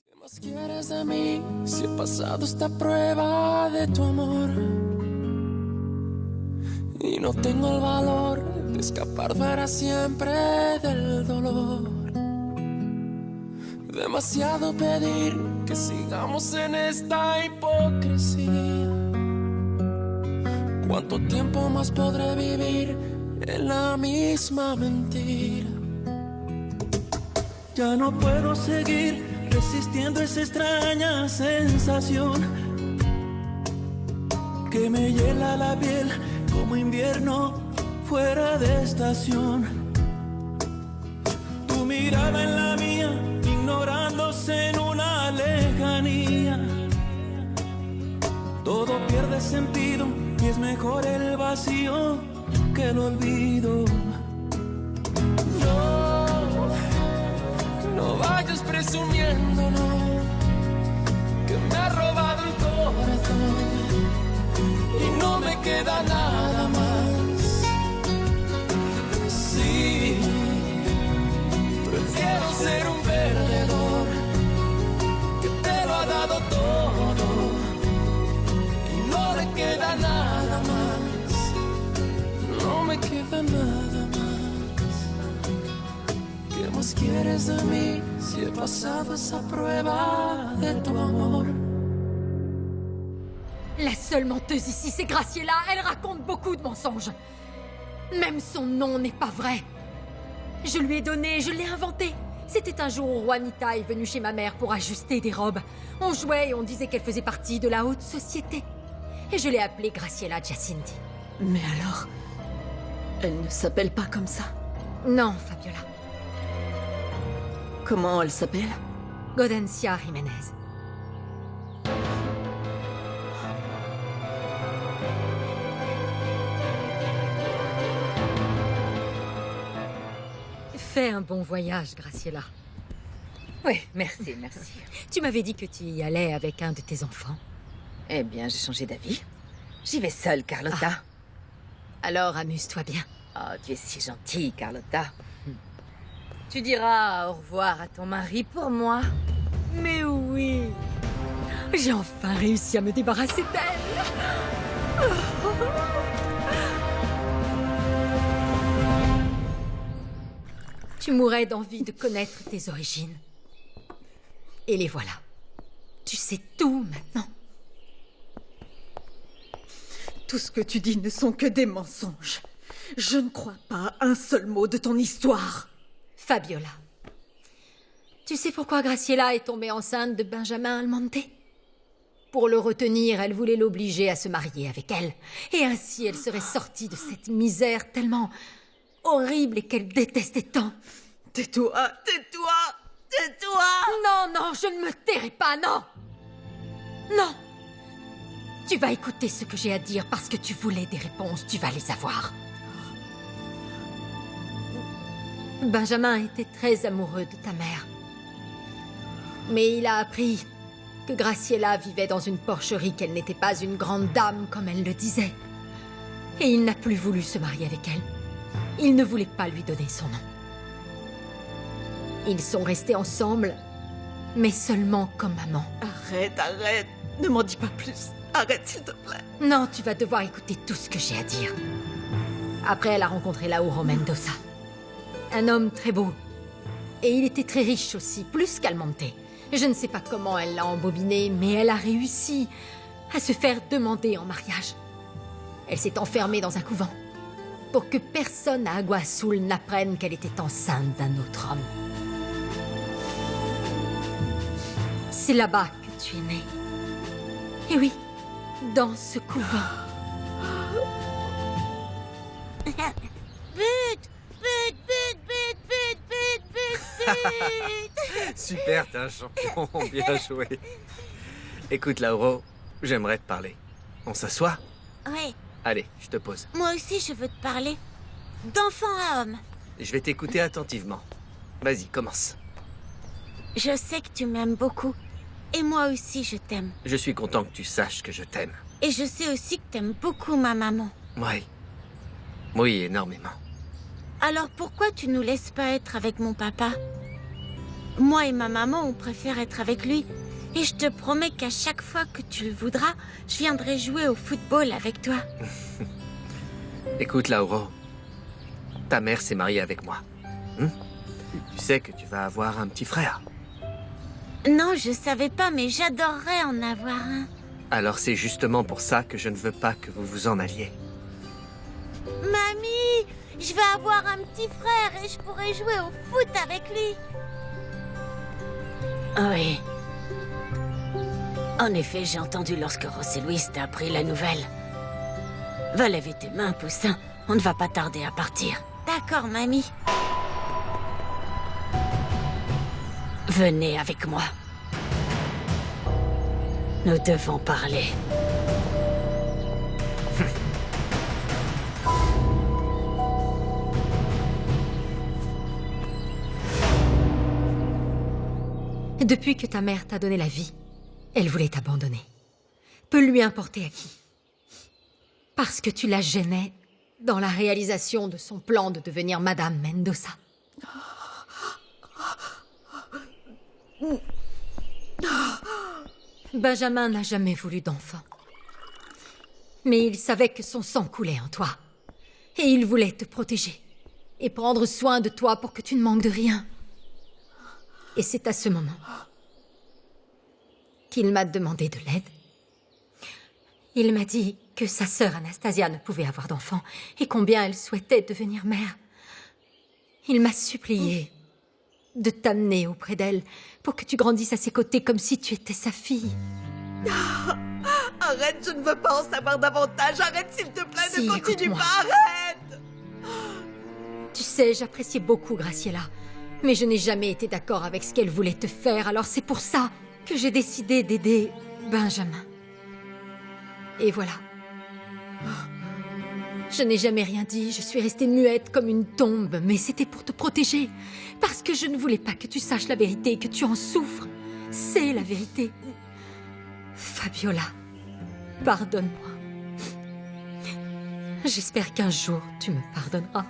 ¿Qué más quieres de mí si he pasado esta prueba de tu amor? Y no tengo el valor de escapar para siempre del dolor. Demasiado pedir que sigamos en esta hipocresía. ¿Cuánto tiempo más podré vivir en la misma mentira? Ya no puedo seguir resistiendo esa extraña sensación que me hiela la piel como invierno fuera de estación. Tu mirada en la mía, ignorándose en una lejanía. Todo pierde sentido y es mejor el vacío que el olvido. No vayas presumiendo, no, que me ha robado el corazón y no me queda nada más. Sí, prefiero ser un perdedor que te lo ha dado todo y no le queda nada más. No me queda nada más. ¿Qué más quieres de mí si he pasado esa prueba de tu amor? La seule menteuse ici, c'est Graciela. Elle raconte beaucoup de mensonges. Même son nom n'est pas vrai. Je lui ai donné, je l'ai inventé. C'était un jour où Juanita est venue chez ma mère pour ajuster des robes. On jouait et on disait qu'elle faisait partie de la haute société. Et je l'ai appelée Graciela Giacinti. Mais alors, elle ne s'appelle pas comme ça. Non, Fabiola. Comment elle s'appelle? Godencia Jiménez. Fais un bon voyage, Graciela. Oui, merci, merci. Tu m'avais dit que tu y allais avec un de tes enfants. Eh bien, j'ai changé d'avis. J'y vais seule, Carlotta. Alors amuse-toi bien. Oh, tu es si gentille, Carlotta. Tu diras au revoir à ton mari pour moi. Mais oui, j'ai enfin réussi à me débarrasser d'elle. Tu mourrais d'envie de connaître tes origines. Et les voilà. Tu sais tout maintenant. Tout ce que tu dis ne sont que des mensonges. Je ne crois pas un seul mot de ton histoire. Fabiola, tu sais pourquoi Graciela est tombée enceinte de Benjamin Almonte? Pour le retenir, elle voulait l'obliger à se marier avec elle. Et ainsi, elle serait sortie de cette misère tellement horrible et qu'elle détestait tant. Tais-toi, tais-toi, tais-toi! Non, non, je ne me tairai pas, non! Non! Tu vas écouter ce que j'ai à dire parce que tu voulais des réponses, tu vas les avoir. Benjamin était très amoureux de ta mère. Mais il a appris que Graciela vivait dans une porcherie, qu'elle n'était pas une grande dame comme elle le disait. Et il n'a plus voulu se marier avec elle. Il ne voulait pas lui donner son nom. Ils sont restés ensemble, mais seulement comme amants. Arrête, arrête. Ne m'en dis pas plus. Arrête, s'il te plaît. Non, tu vas devoir écouter tout ce que j'ai à dire. Après, elle a rencontré Lauro Mendoza. Un homme très beau. Et il était très riche aussi, plus qu'Almonte. Je ne sais pas comment elle l'a embobiné, mais elle a réussi à se faire demander en mariage. Elle s'est enfermée dans un couvent pour que personne à Agua Azul n'apprenne qu'elle était enceinte d'un autre homme. C'est là-bas que tu es née. Et oui, dans ce couvent. Super, t'es un champion, bien joué. Écoute, Lauro, j'aimerais te parler. On s'assoit? Ouais. Allez, je te pose. Moi aussi, je veux te parler. D'enfant à homme. Je vais t'écouter attentivement. Vas-y, commence. Je sais que tu m'aimes beaucoup. Et moi aussi, je t'aime. Je suis content que tu saches que je t'aime. Et je sais aussi que t'aimes beaucoup ma maman. Oui. Oui, énormément. Alors pourquoi tu nous laisses pas être avec mon papa? Moi et ma maman, on préfère être avec lui. Et je te promets qu'à chaque fois que tu le voudras, je viendrai jouer au football avec toi. Écoute, Lauro, ta mère s'est mariée avec moi. Tu sais que tu vas avoir un petit frère. Non, je savais pas, mais j'adorerais en avoir un. Alors c'est justement pour ça que je ne veux pas que vous vous en alliez. Mamie, je vais avoir un petit frère et je pourrai jouer au foot avec lui. Oui. En effet, j'ai entendu lorsque Ross et Louis t'a appris la nouvelle. Va laver tes mains, Poussin. On ne va pas tarder à partir. D'accord, mamie. Venez avec moi. Nous devons parler. Depuis que ta mère t'a donné la vie, elle voulait t'abandonner. Peu lui importer à qui. Parce que tu la gênais dans la réalisation de son plan de devenir Madame Mendoza. Benjamin n'a jamais voulu d'enfant. Mais il savait que son sang coulait en toi. Et il voulait te protéger. Et prendre soin de toi pour que tu ne manques de rien. Et c'est à ce moment qu'il m'a demandé de l'aide. Il m'a dit que sa sœur Anastasia ne pouvait avoir d'enfant et combien elle souhaitait devenir mère. Il m'a supplié de t'amener auprès d'elle pour que tu grandisses à ses côtés comme si tu étais sa fille. Arrête, je ne veux pas en savoir davantage. Arrête, s'il te plaît, Si, ne continue écoute-moi. pas, arrête. Tu sais, j'appréciais beaucoup Graciela, mais je n'ai jamais été d'accord avec ce qu'elle voulait te faire, alors c'est pour ça que j'ai décidé d'aider Benjamin. Et voilà. Je n'ai jamais rien dit, je suis restée muette comme une tombe, mais c'était pour te protéger, parce que je ne voulais pas que tu saches la vérité et que tu en souffres. C'est la vérité. Fabiola, pardonne-moi. J'espère qu'un jour tu me pardonneras.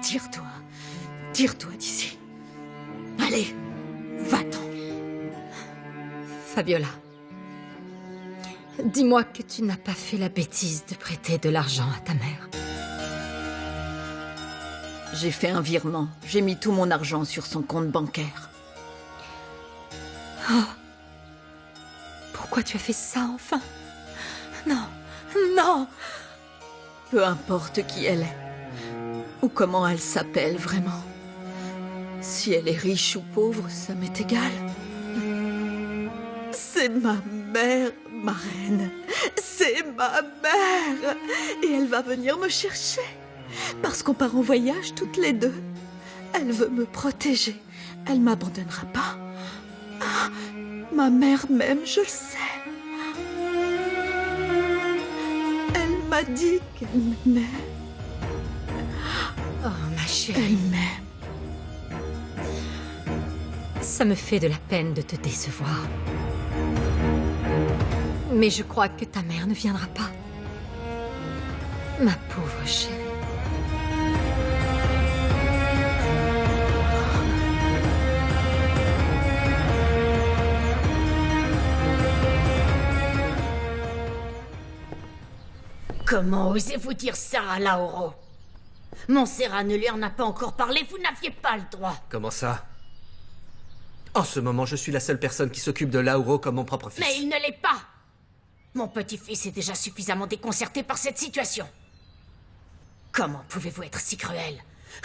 Tire-toi d'ici. Allez, va-t'en. Fabiola, dis-moi que tu n'as pas fait la bêtise de prêter de l'argent à ta mère. J'ai fait un virement. J'ai mis tout mon argent sur son compte bancaire. Pourquoi tu as fait ça, enfin? Non, non! Peu importe qui elle est, ou comment elle s'appelle vraiment. Si elle est riche ou pauvre, ça m'est égal. C'est ma mère, ma reine. C'est ma mère. Et elle va venir me chercher. Parce qu'on part en voyage toutes les deux. Elle veut me protéger. Elle m'abandonnera pas. Ah, ma mère m'aime, je le sais. Elle m'a dit qu'elle m'aimait. Oh, ma chérie, Elle m'aime. ça me fait de la peine de te décevoir. Mais je crois que ta mère ne viendra pas. Ma pauvre chérie. Comment osez-vous dire ça à Lauro? Montserrat ne lui en a pas encore parlé, vous n'aviez pas le droit. Comment ça? En ce moment, je suis la seule personne qui s'occupe de Lauro comme mon propre fils. Mais il ne l'est pas. Mon petit-fils est déjà suffisamment déconcerté par cette situation. Comment pouvez-vous être si cruel?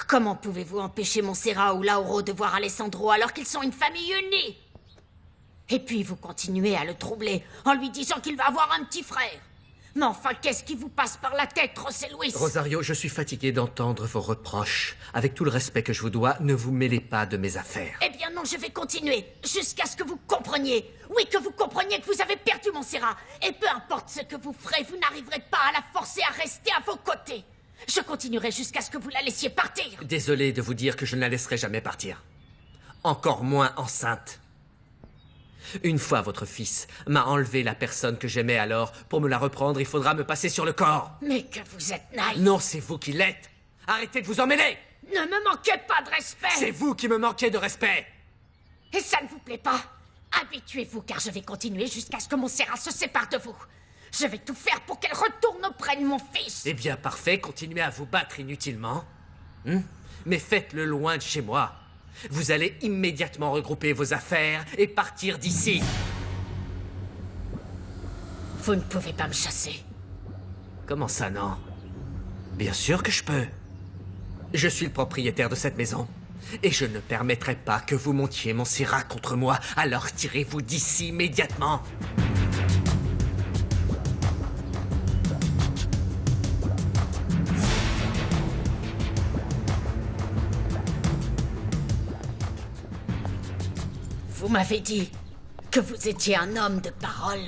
Comment pouvez-vous empêcher Montserrat ou Lauro de voir Alessandro alors qu'ils sont une famille unie? Et puis vous continuez à le troubler en lui disant qu'il va avoir un petit frère. Mais enfin, qu'est-ce qui vous passe par la tête, José Luis? Rosario, je suis fatigué d'entendre vos reproches. Avec tout le respect que je vous dois, ne vous mêlez pas de mes affaires. Eh bien non, je vais continuer, jusqu'à ce que vous compreniez. Oui, que vous compreniez que vous avez perdu Montserrat. Et peu importe ce que vous ferez, vous n'arriverez pas à la forcer à rester à vos côtés. Je continuerai jusqu'à ce que vous la laissiez partir. Désolé de vous dire que je ne la laisserai jamais partir. Encore moins enceinte. Une fois votre fils m'a enlevé la personne que j'aimais alors, pour me la reprendre, il faudra me passer sur le corps. Mais que vous êtes naïf. Non, c'est vous qui l'êtes. Arrêtez de vous emmêler. Ne me manquez pas de respect. C'est vous qui me manquez de respect. Et ça ne vous plaît pas? Habituez-vous, car je vais continuer jusqu'à ce que Montserrat se sépare de vous. Je vais tout faire pour qu'elle retourne auprès de mon fils. Eh bien, parfait, continuez à vous battre inutilement. Mais faites-le loin de chez moi. Vous allez immédiatement regrouper vos affaires et partir d'ici. Vous ne pouvez pas me chasser. Comment ça, non? Bien sûr que je peux. Je suis le propriétaire de cette maison. Et je ne permettrai pas que vous montiez Montserrat contre moi. Alors tirez-vous d'ici immédiatement. Vous m'avez dit que vous étiez un homme de parole.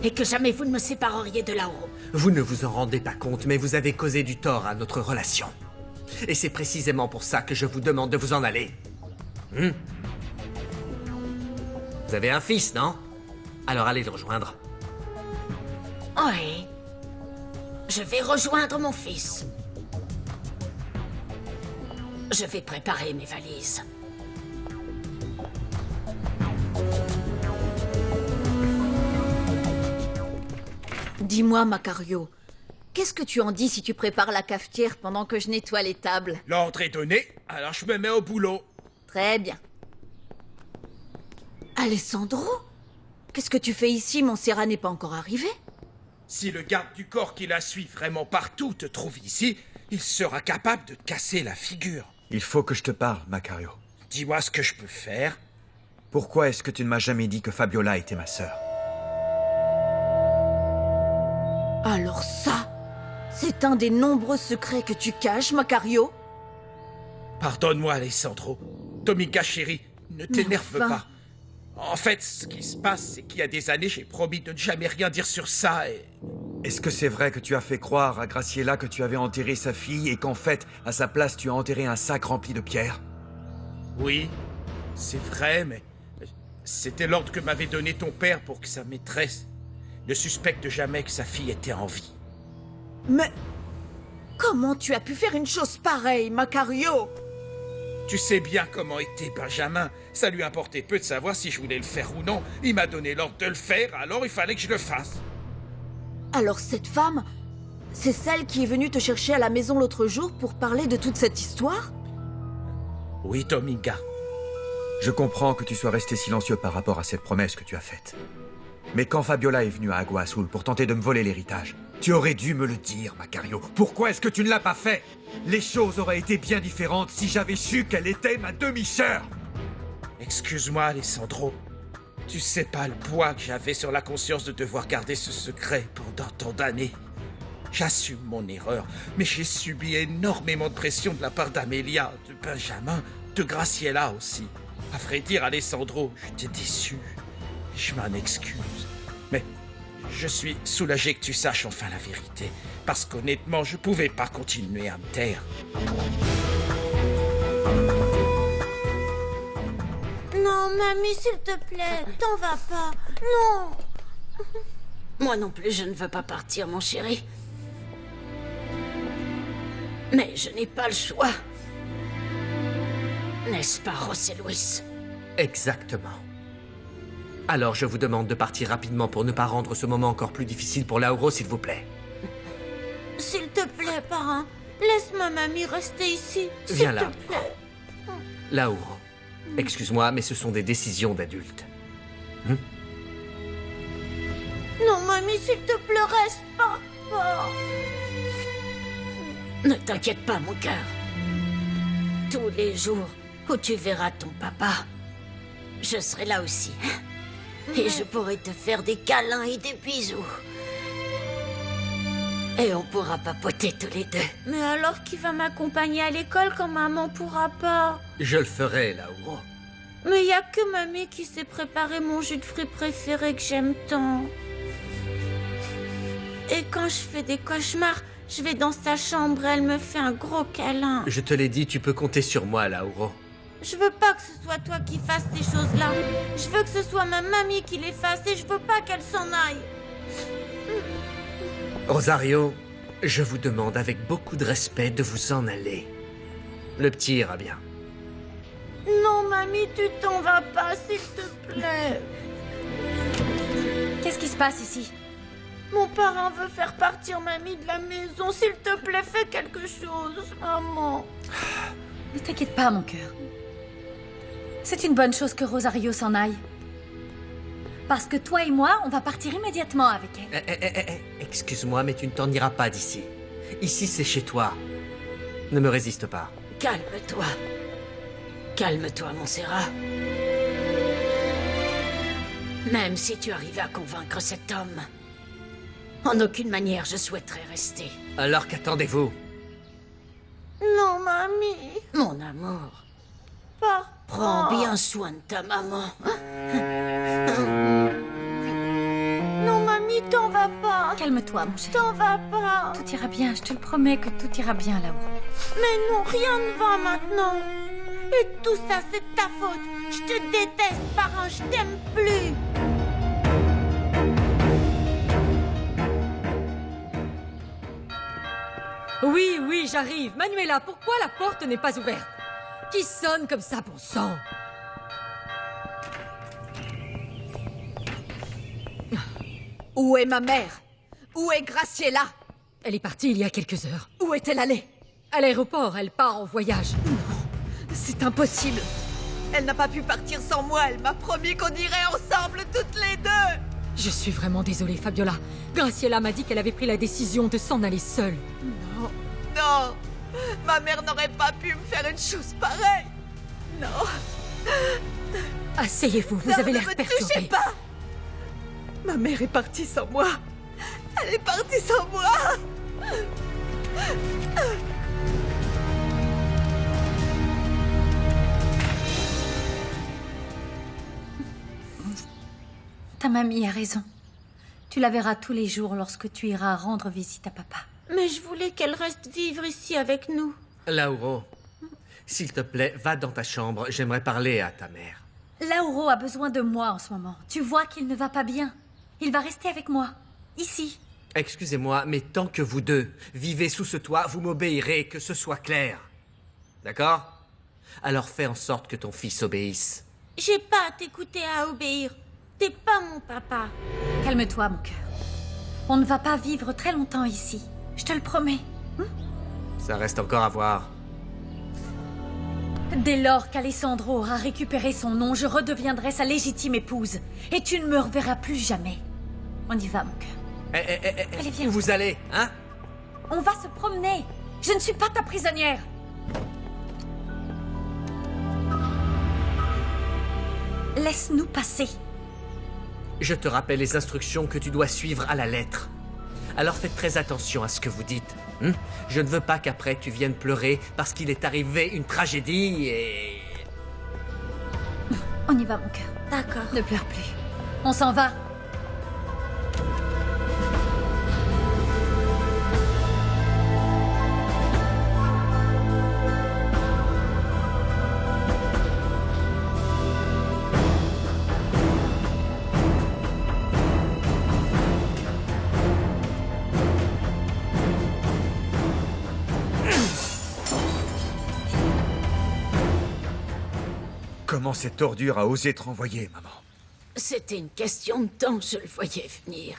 Et que jamais vous ne me sépareriez de Lauro. Vous ne vous en rendez pas compte, mais vous avez causé du tort à notre relation. Et c'est précisément pour ça que je vous demande de vous en aller. Vous avez un fils, non? Alors allez le rejoindre. Oui. Je vais rejoindre mon fils. Je vais préparer mes valises. Dis-moi, Macario, qu'est-ce que tu en dis si tu prépares la cafetière pendant que je nettoie les tables? L'ordre est donné, alors je me mets au boulot. Très bien. Alessandro? Qu'est-ce que tu fais ici? Montserrat n'est pas encore arrivé? Si le garde du corps qui la suit vraiment partout te trouve ici, il sera capable de te casser la figure. Il faut que je te parle, Macario. Dis-moi ce que je peux faire. Pourquoi est-ce que tu ne m'as jamais dit que Fabiola était ma sœur? Alors ça, c'est un des nombreux secrets que tu caches, Macario? Pardonne-moi, Alessandro. Tomica, chérie, ne t'énerve pas. En fait, ce qui se passe, c'est qu'il y a des années, j'ai promis de ne jamais rien dire sur ça et... Est-ce que c'est vrai que tu as fait croire à Graciela que tu avais enterré sa fille et qu'en fait, à sa place, tu as enterré un sac rempli de pierres? Oui, c'est vrai, mais... C'était l'ordre que m'avait donné ton père pour que sa maîtresse ne suspecte jamais que sa fille était en vie. Mais... comment tu as pu faire une chose pareille, Macario? Tu sais bien comment était Benjamin. Ça lui importait peu de savoir si je voulais le faire ou non. Il m'a donné l'ordre de le faire, alors il fallait que je le fasse. Alors cette femme, c'est celle qui est venue te chercher à la maison l'autre jour pour parler de toute cette histoire? Oui, Dominga. Je comprends que tu sois resté silencieux par rapport à cette promesse que tu as faite. Mais quand Fabiola est venue à Agua Azul pour tenter de me voler l'héritage, tu aurais dû me le dire, Macario. Pourquoi est-ce que tu ne l'as pas fait? Les choses auraient été bien différentes si j'avais su qu'elle était ma demi-sœur. Excuse-moi, Alessandro. Tu sais pas le poids que j'avais sur la conscience de devoir garder ce secret pendant tant d'années. J'assume mon erreur, mais j'ai subi énormément de pression de la part d'Amelia, de Benjamin, de Graciela aussi. À vrai dire, Alessandro, j'étais déçu. Je m'en excuse. Mais je suis soulagé que tu saches enfin la vérité. Parce qu'honnêtement, je pouvais pas continuer à me taire. Non, mamie, s'il te plaît, t'en vas pas. Non. Moi non plus, je ne veux pas partir, mon chéri. Mais je n'ai pas le choix. N'est-ce pas, José Luis? Exactement. Alors je vous demande de partir rapidement pour ne pas rendre ce moment encore plus difficile pour Lauro, s'il vous plaît. S'il te plaît, parrain, laisse ma mamie rester ici. Viens S'il là. te plaît. Lauro, excuse-moi, mais ce sont des décisions d'adultes. Non, mamie, s'il te plaît, reste pas. Oh. Ne t'inquiète pas, mon cœur. Tous les jours où tu verras ton papa, je serai là aussi. Et je pourrai te faire des câlins et des bisous. Et on pourra papoter tous les deux. Mais alors qui va m'accompagner à l'école quand maman pourra pas? Je le ferai, Lauro. Mais y a que mamie qui sait préparer mon jus de fruits préféré que j'aime tant. Et quand je fais des cauchemars, je vais dans sa chambre et elle me fait un gros câlin. Je te l'ai dit, tu peux compter sur moi, Lauro. Je veux pas que ce soit toi qui fasses ces choses-là. Je veux que ce soit ma mamie qui les fasse et je veux pas qu'elle s'en aille. Rosario, je vous demande avec beaucoup de respect de vous en aller. Le petit ira bien. Non, mamie, tu t'en vas pas, s'il te plaît. Qu'est-ce qui se passe ici? Mon parrain veut faire partir mamie de la maison. S'il te plaît, fais quelque chose, maman. Ne t'inquiète pas, mon cœur. C'est une bonne chose que Rosario s'en aille. Parce que toi et moi, on va partir immédiatement avec elle. Excuse-moi, mais tu ne t'en iras pas d'ici. Ici, c'est chez toi. Ne me résiste pas. Calme-toi. Calme-toi, Montserrat. Même si tu arrives à convaincre cet homme, en aucune manière je souhaiterais rester. Alors qu'attendez-vous? Non, mamie. Mon amour, Papa. prends bien soin de ta maman. Non, mamie, t'en vas pas. Calme-toi, mon chéri. T'en vas pas. Tout ira bien, je te le promets que tout ira bien, Laura. Mais non, rien ne va maintenant. Et tout ça, c'est de ta faute. Je te déteste, parrain, je t'aime plus. Oui, oui, j'arrive. Manuela, pourquoi la porte n'est pas ouverte? Qui sonne comme ça, bon sang? Où est ma mère? Où est Graciela? Elle est partie il y a quelques heures. Où est-elle allée? À l'aéroport, elle part en voyage. C'est impossible. Elle n'a pas pu partir sans moi. Elle m'a promis qu'on irait ensemble toutes les deux. Je suis vraiment désolée, Fabiola. Graciela m'a dit qu'elle avait pris la décision de s'en aller seule. Non, non. Ma mère n'aurait pas pu me faire une chose pareille. Non. Asseyez-vous, vous Non, avez l'air ne me perturbée. touchez pas. Ma mère est partie sans moi. Elle est partie sans moi. Ta mamie a raison. Tu la verras tous les jours lorsque tu iras rendre visite à papa. Mais je voulais qu'elle reste vivre ici avec nous. Lauro, s'il te plaît, va dans ta chambre. J'aimerais parler à ta mère. Lauro a besoin de moi en ce moment. Tu vois qu'il ne va pas bien. Il va rester avec moi, ici. Excusez-moi, mais tant que vous deux vivez sous ce toit, vous m'obéirez, que ce soit clair. D'accord? Alors fais en sorte que ton fils obéisse. J'ai pas à t'écouter, à obéir. T'es pas mon papa. Calme-toi, mon cœur. On ne va pas vivre très longtemps ici. Je te le promets. Ça reste encore à voir. Dès lors qu'Alessandro aura récupéré son nom, je redeviendrai sa légitime épouse. Et tu ne me reverras plus jamais. On y va, mon cœur. Allez, viens. Où vous allez, hein? On va se promener. Je ne suis pas ta prisonnière. Laisse-nous passer. Je te rappelle les instructions que tu dois suivre à la lettre. Alors faites très attention à ce que vous dites. Je ne veux pas qu'après tu viennes pleurer parce qu'il est arrivé une tragédie et... On y va, mon cœur. D'accord. Ne pleure plus. On s'en va. Comment cette ordure a osé te renvoyer, maman? C'était une question de temps, je le voyais venir.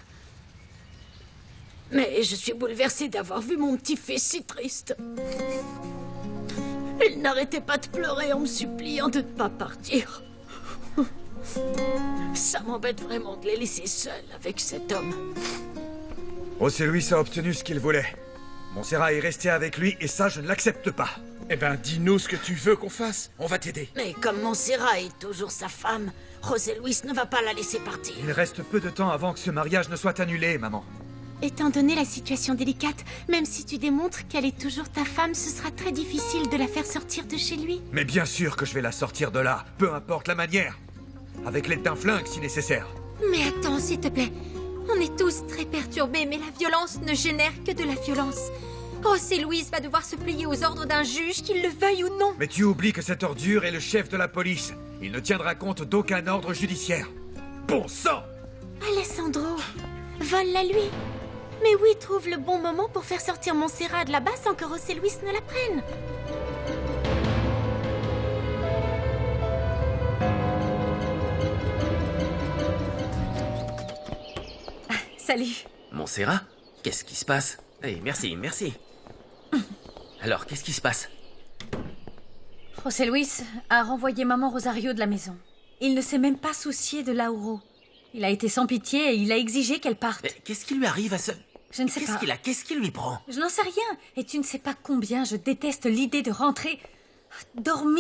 Mais je suis bouleversée d'avoir vu mon petit-fils si triste. Il n'arrêtait pas de pleurer en me suppliant de ne pas partir. Ça m'embête vraiment de les laisser seuls avec cet homme. José Luis a obtenu ce qu'il voulait. Montserrat est resté avec lui et ça, je ne l'accepte pas. Eh ben, dis-nous ce que tu veux qu'on fasse. On va t'aider. Mais comme Montserrat est toujours sa femme, José Luis ne va pas la laisser partir. Il reste peu de temps avant que ce mariage ne soit annulé, maman. Étant donné la situation délicate, même si tu démontres qu'elle est toujours ta femme, ce sera très difficile de la faire sortir de chez lui. Mais bien sûr que je vais la sortir de là, peu importe la manière. Avec l'aide d'un flingue si nécessaire. Mais attends, s'il te plaît. On est tous très perturbés, mais la violence ne génère que de la violence. José Luis va devoir se plier aux ordres d'un juge, qu'il le veuille ou non. Mais tu oublies que cette ordure est le chef de la police. Il ne tiendra compte d'aucun ordre judiciaire. Bon sang! Alessandro, vole-la lui. Mais oui, trouve le bon moment pour faire sortir Montserrat de là-bas sans que José Luis ne la prenne. Salut. Montserrat, qu'est-ce qui se passe? Merci. Alors, qu'est-ce qui se passe? José Luis a renvoyé maman Rosario de la maison. Il ne s'est même pas soucié de Lauro. Il a été sans pitié et il a exigé qu'elle parte. Mais qu'est-ce qui lui arrive à ce... Je ne sais pas. Qu'est-ce qui lui prend? Je n'en sais rien. Et tu ne sais pas combien je déteste l'idée de rentrer... dormir